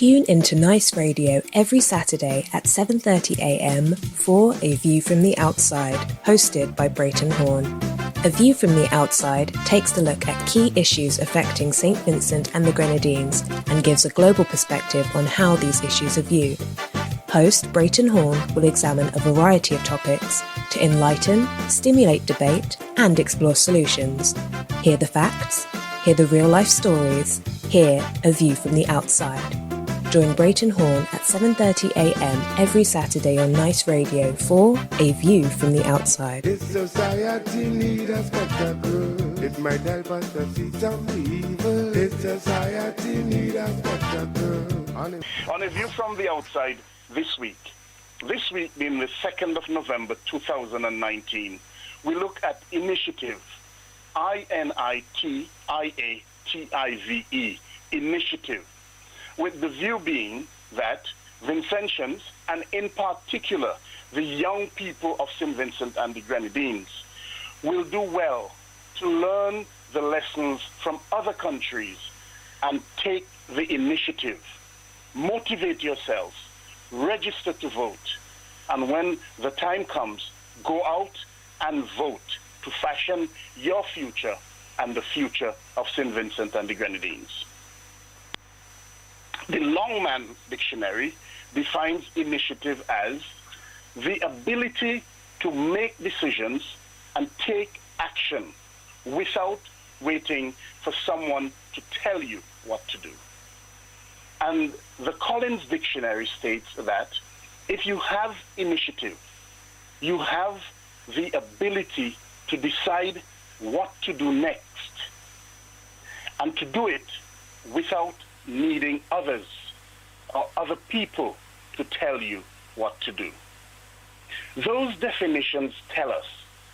Tune into Nice Radio every Saturday at 7:30 a.m. for A View from the Outside, hosted by Brereton Horne. A View from the Outside takes a look at key issues affecting St Vincent and the Grenadines and gives a global perspective on how these issues are viewed. Host Brereton Horne will examine a variety of topics to enlighten, stimulate debate, and explore solutions. Hear the facts, hear the real-life stories, hear A View from the Outside. Join Brereton Horne at 7:30 a.m. every Saturday on Nice Radio for A View from the Outside. This society needs a spectacle. It might help us to see some evil. This society needs a spectacle. On A View from the Outside this week being the 2nd of November 2019, we look at initiative, INITIATIVE, initiative, with the view being that Vincentians, and in particular the young people of St Vincent and the Grenadines, will do well to learn the lessons from other countries and take the initiative. Motivate yourselves, register to vote, and when the time comes, go out and vote to fashion your future and the future of St Vincent and the Grenadines. The Longman Dictionary defines initiative as the ability to make decisions and take action without waiting for someone to tell you what to do. And the Collins Dictionary states that if you have initiative, you have the ability to decide what to do next and to do it without needing others or other people to tell you what to do. Those definitions tell us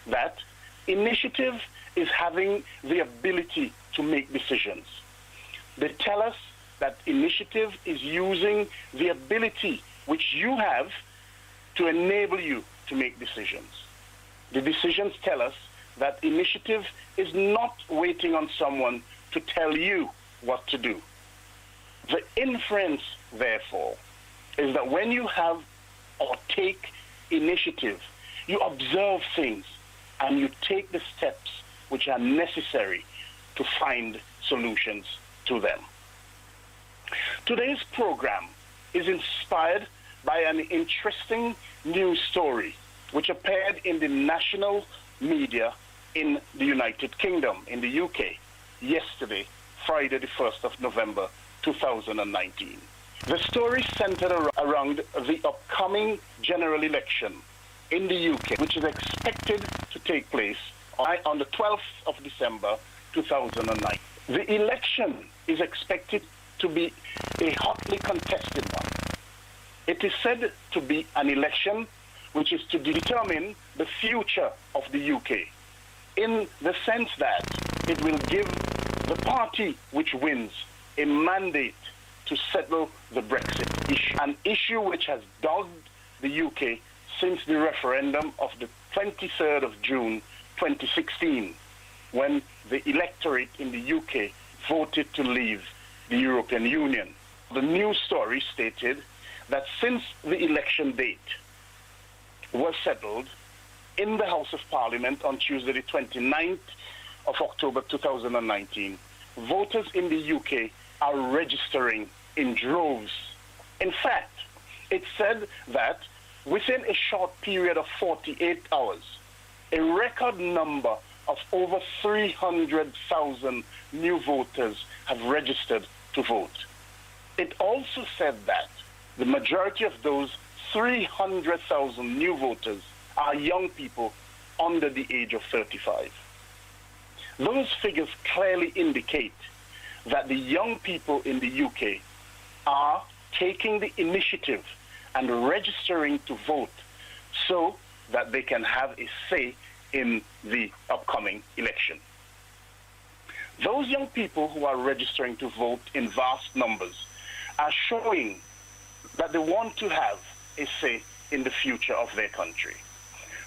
that initiative is having the ability to make decisions. They tell us that initiative is using the ability which you have to enable you to make decisions. The decisions tell us that initiative is not waiting on someone to tell you what to do. The inference, therefore, is that when you have or take initiative, you observe things and you take the steps which are necessary to find solutions to them. Today's program is inspired by an interesting news story which appeared in the national media in the United Kingdom, in the UK, yesterday, Friday the 1st of November 2019. The story centered around the upcoming general election in the UK, which is expected to take place on the 12th of December 2009. The election is expected to be a hotly contested one. It is said to be an election which is to determine the future of the UK, in the sense that it will give the party which wins a mandate to settle the Brexit issue, an issue which has dogged the UK since the referendum of the 23rd of June 2016, when the electorate in the UK voted to leave the European Union. The news story stated that since the election date was settled in the House of Parliament on Tuesday the 29th of October 2019, voters in the UK are registering in droves. In fact, it said that within a short period of 48 hours, a record number of over 300,000 new voters have registered to vote. It also said that the majority of those 300,000 new voters are young people under the age of 35. Those figures clearly indicate that the young people in the UK are taking the initiative and registering to vote so that they can have a say in the upcoming election. Those young people who are registering to vote in vast numbers are showing that they want to have a say in the future of their country.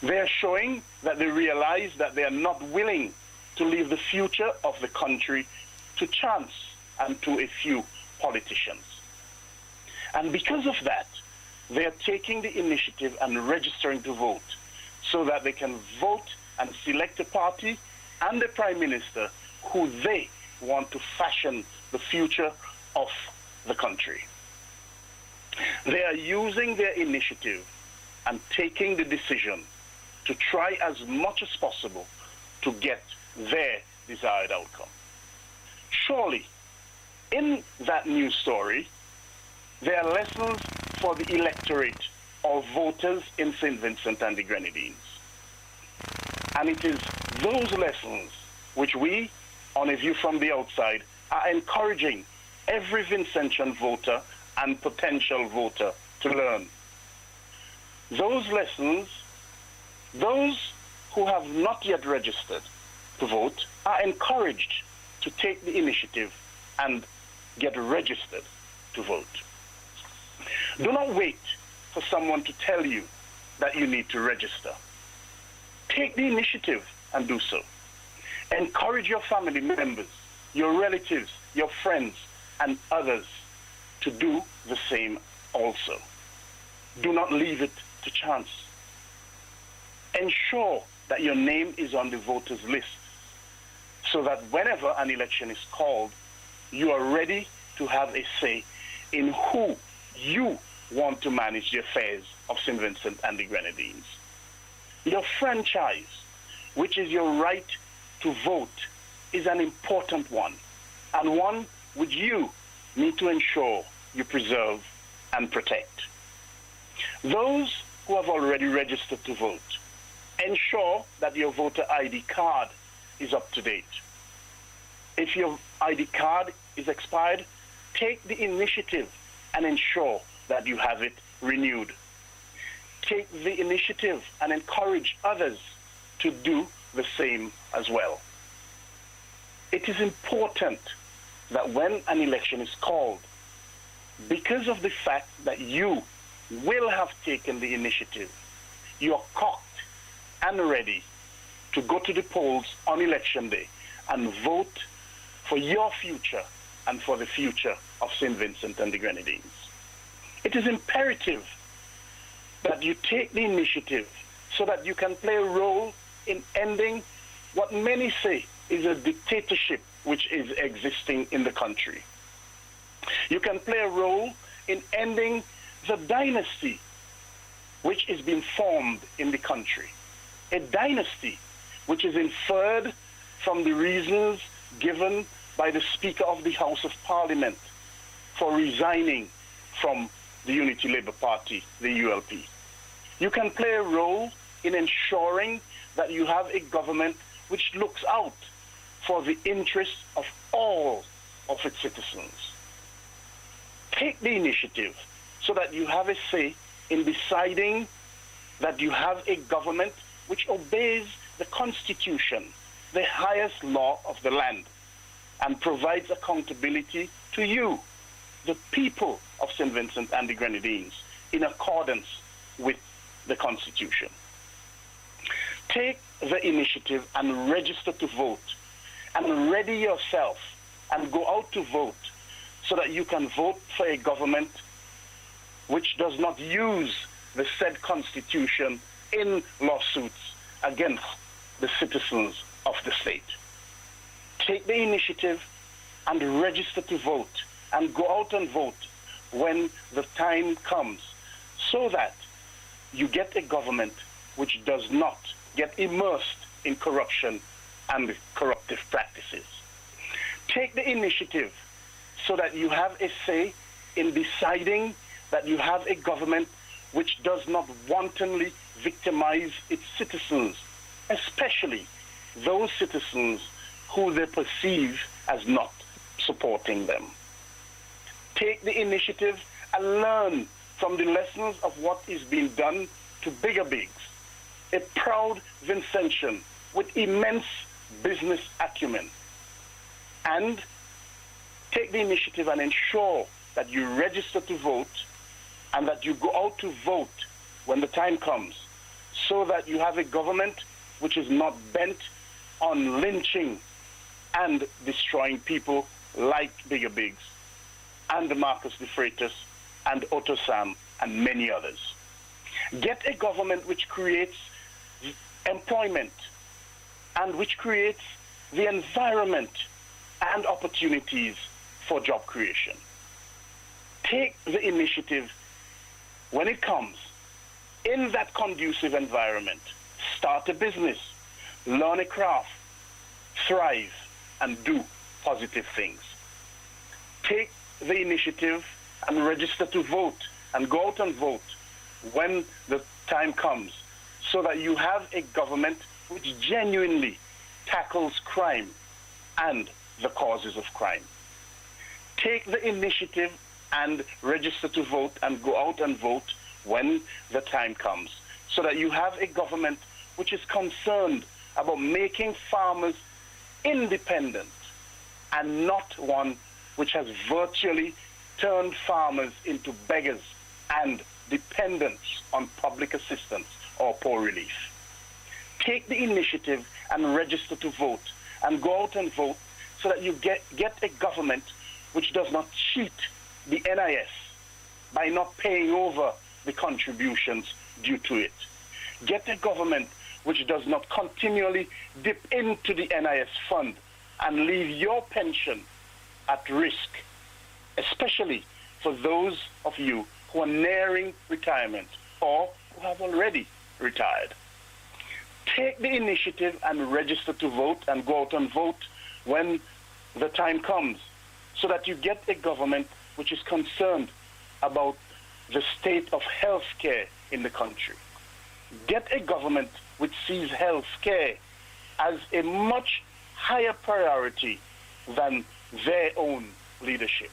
They are showing that they realize that they are not willing to leave the future of the country to chance and to a few politicians. And because of that, they are taking the initiative and registering to vote so that they can vote and select a party and a prime minister who they want to fashion the future of the country. They are using their initiative and taking the decision to try as much as possible to get their desired outcome. Surely, in that news story, there are lessons for the electorate or voters in St Vincent and the Grenadines. And it is those lessons which we, on A View from the Outside, are encouraging every Vincentian voter and potential voter to learn. Those lessons, those who have not yet registered to vote are encouraged to take the initiative and get registered to vote. Do not wait for someone to tell you that you need to register. Take the initiative and do so. Encourage your family members, your relatives, your friends, and others to do the same also. Do not leave it to chance. Ensure that your name is on the voters' list so that whenever an election is called, you are ready to have a say in who you want to manage the affairs of St. Vincent and the Grenadines. Your franchise, which is your right to vote, is an important one, and one which you need to ensure you preserve and protect. Those who have already registered to vote, ensure that your voter ID card is up to date. If your ID card is expired, take the initiative and ensure that you have it renewed. Take the initiative and encourage others to do the same as well. It is important that when an election is called, because of the fact that you will have taken the initiative, you are cocked and ready to go to the polls on election day and vote for your future and for the future of St. Vincent and the Grenadines. It is imperative that you take the initiative so that you can play a role in ending what many say is a dictatorship which is existing in the country. You can play a role in ending the dynasty which is being formed in the country. A dynasty which is inferred from the reasons given by the Speaker of the House of Parliament for resigning from the Unity Labour Party, the ULP. You can play a role in ensuring that you have a government which looks out for the interests of all of its citizens. Take the initiative so that you have a say in deciding that you have a government which obeys the Constitution, the highest law of the land, and provides accountability to you, the people of St. Vincent and the Grenadines, in accordance with the Constitution. Take the initiative and register to vote, and ready yourself and go out to vote so that you can vote for a government which does not use the said Constitution in lawsuits against the citizens of the state. Take the initiative and register to vote and go out and vote when the time comes so that you get a government which does not get immersed in corruption and corruptive practices. Take the initiative so that you have a say in deciding that you have a government which does not wantonly victimize its citizens, especially those citizens who they perceive as not supporting them. Take the initiative and learn from the lessons of what is being done to bigger bigs, a proud Vincentian with immense business acumen. And take the initiative and ensure that you register to vote and that you go out to vote when the time comes, so that you have a government which is not bent on lynching and destroying people like bigger bigs and the Marcus de Freitas and Otosam, and many others. Get a government which creates employment and which creates the environment and opportunities for job creation. Take the initiative when it comes in that conducive environment. Start a business, learn a craft, thrive, and do positive things. Take the initiative and register to vote and go out and vote when the time comes, so that you have a government which genuinely tackles crime and the causes of crime. Take the initiative and register to vote and go out and vote when the time comes, so that you have a government which is concerned about making farmers independent and not one which has virtually turned farmers into beggars and dependents on public assistance or poor relief. Take the initiative and register to vote and go out and vote, so that you get a government which does not cheat the NIS by not paying over the contributions due to it. Get a government which does not continually dip into the NIS fund and leave your pension at risk, especially for those of you who are nearing retirement or who have already retired. Take the initiative and register to vote and go out and vote when the time comes, so that you get a government which is concerned about the state of health care in the country. Get a government which sees health care as a much higher priority than their own leadership.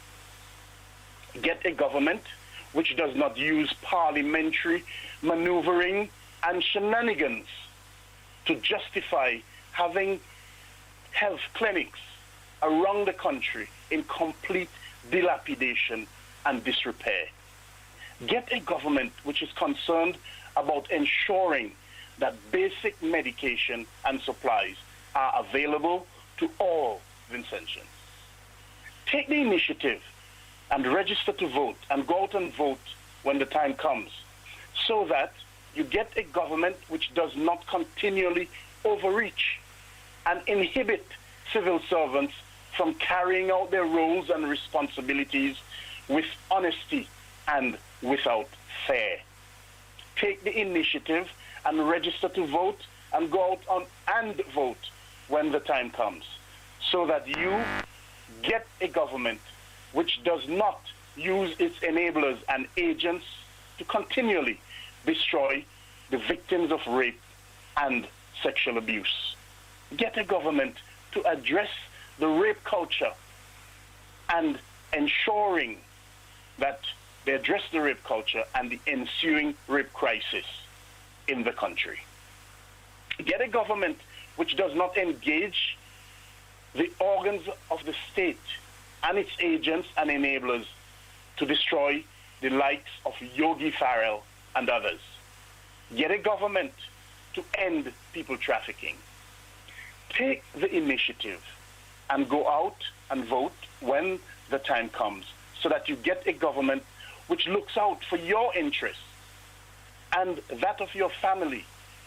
Get a government which does not use parliamentary maneuvering and shenanigans to justify having health clinics around the country in complete dilapidation and disrepair. Get a government which is concerned about ensuring that basic medication and supplies are available to all Vincentians. Take the initiative and register to vote and go out and vote when the time comes, so that you get a government which does not continually overreach and inhibit civil servants from carrying out their roles and responsibilities with honesty and without fear. Take the initiative and register to vote and go out and vote when the time comes, so that you get a government which does not use its enablers and agents to continually destroy the victims of rape and sexual abuse. Get a government to address the rape culture and ensuring that they address the rape culture and the ensuing rape crisis in the country. Get a government which does not engage the organs of the state and its agents and enablers to destroy the likes of Yogi Farrell and others. Get a government to end people trafficking. Take the initiative and go out and vote when the time comes, so that you get a government which looks out for your interests and that of your family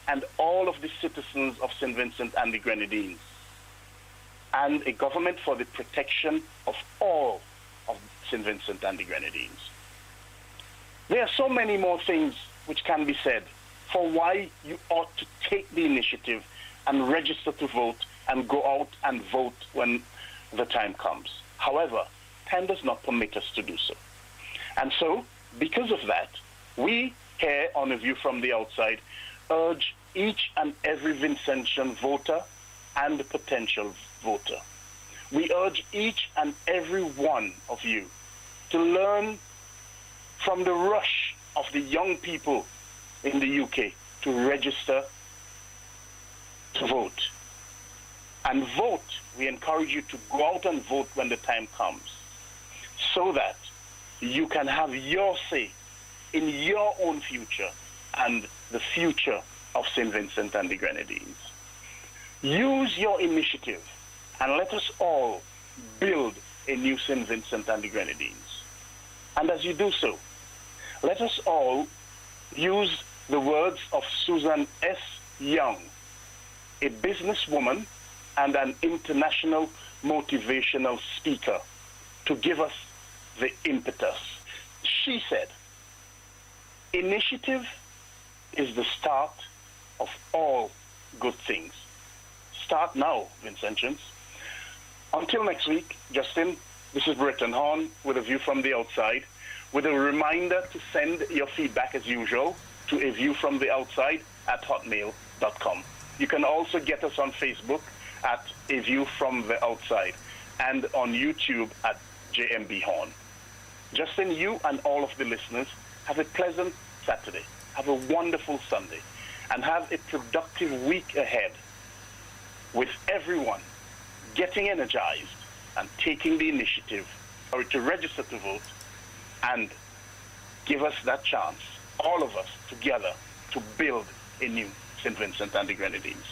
and all of the citizens of St Vincent and the Grenadines, and a government for the protection of all of St Vincent and the Grenadines. There are so many more things which can be said for why you ought to take the initiative and register to vote and go out and vote when the time comes. However, time does not permit us to do so. And so, because of that, we here on A View from the Outside urge each and every Vincentian voter and potential voter. We urge each and every one of you to learn from the rush of the young people in the UK to register to vote. And vote, we encourage you to go out and vote when the time comes, so that you can have your say in your own future and the future of St. Vincent and the Grenadines. Use your initiative and let us all build a new St. Vincent and the Grenadines. And as you do so, Let us all use the words of Susan S. Young, a businesswoman and an international motivational speaker, to give us the impetus. She said, "Initiative is the start of all good things." Start now, Vincentians. Until next week, Justin, this is Brereton Horne with a view from the outside, with a reminder to send your feedback as usual to aviewfromtheoutside@hotmail.com. You can also get us on Facebook at A View From The Outside and on YouTube at JMB Horne. Justin, you and all of the listeners have a pleasant Saturday, have a wonderful Sunday, and have a productive week ahead with everyone getting energized and taking the initiative or to register to vote and give us that chance, all of us together, to build a new St. Vincent and the Grenadines.